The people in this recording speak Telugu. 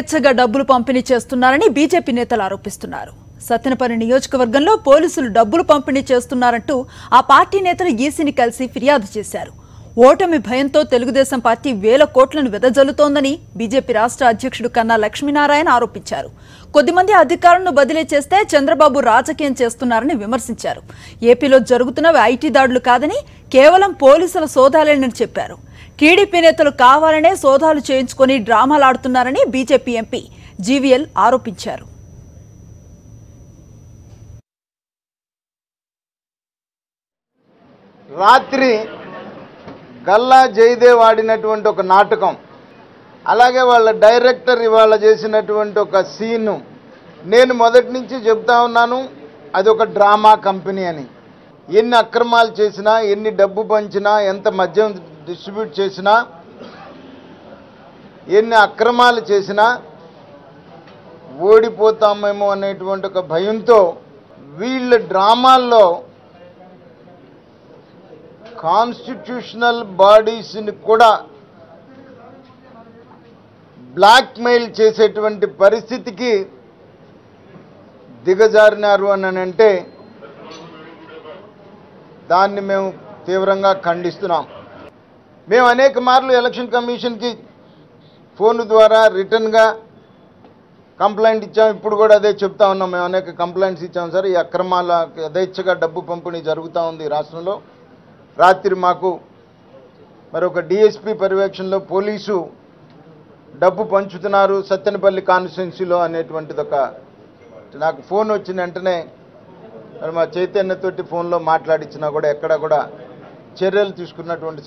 స్వేచ్ఛగా డబ్బులు పంపిణీ చేస్తున్నారని బీజేపీ నేతలు ఆరోపిస్తున్నారు. సత్తెనపల్లి నియోజకవర్గంలో పోలీసులు డబ్బులు పంపిణీ చేస్తున్నారంటూ ఆ పార్టీ నేతలు ఈసీని కలిసి ఫిర్యాదు చేశారు. ఓటమి భయంతో తెలుగుదేశం పార్టీ వేల కోట్లను వెదజల్లుతోందని బీజేపీ రాష్ట్ర అధ్యక్షుడు కన్నా లక్ష్మీనారాయణ ఆరోపించారు. కొద్దిమంది అధికారులను బదిలీ చేస్తే చంద్రబాబు రాజకీయం చేస్తున్నారని విమర్శించారు. ఏపీలో జరుగుతున్నవి ఐటీ దాడులు కాదని కేవలం పోలీసుల సోదాలేనని చెప్పారు. టీడీపీ నేతలు కావాలనే సోదాలు చేయించుకొని డ్రామాలాడుతున్నారని బీజేపీ ఎంపీ జీవీఎల్ ఆరోపించారు. రాత్రి గల్లా జయదేవ్ ఆడినటువంటి ఒక నాటకం, అలాగే వాళ్ళ డైరెక్టర్ ఇవాళ చేసినటువంటి ఒక సీను నేను మొదటి నుంచి చెప్తా ఉన్నాను, అది ఒక డ్రామా కంపెనీ అని. ఎన్ని అక్రమాలు చేసినా, ఎన్ని డబ్బు పంచినా, ఎంత మద్యం డిస్ట్రిబ్యూట్ చేసినా, ఎన్ని అక్రమాలు చేసినా ఓడిపోతామేమో అనేటువంటి ఒక భయంతో వీళ్ళ డ్రామాల్లో కాన్స్టిట్యూషనల్ బాడీస్ని కూడా బ్లాక్మెయిల్ చేసేటువంటి పరిస్థితికి దిగజారినారు అని అంటే దాన్ని మేము తీవ్రంగా ఖండిస్తున్నాం. మేము అనేక మార్లు ఎలక్షన్ కమిషన్కి ఫోన్ ద్వారా రిటర్న్గా కంప్లైంట్ ఇచ్చాం. ఇప్పుడు కూడా అదే చెప్తా ఉన్నాం, మేము అనేక కంప్లైంట్స్ ఇచ్చాం సార్, ఈ అక్రమాల యథేచ్ఛగా డబ్బు పంపిణీ జరుగుతూ ఉంది రాష్ట్రంలో. రాత్రి మాకు మరొక డిఎస్పీ పర్యవేక్షణలో పోలీసు డబ్బు పంచుతున్నారు సత్తెనపల్లి కాన్స్టిట్యున్సీలో అనేటువంటిది ఒక నాకు ఫోన్ వచ్చిన వెంటనే మరి మా చైతన్యతోటి ఫోన్లో మాట్లాడించినా కూడా ఎక్కడ కూడా చర్యలు తీసుకున్నటువంటి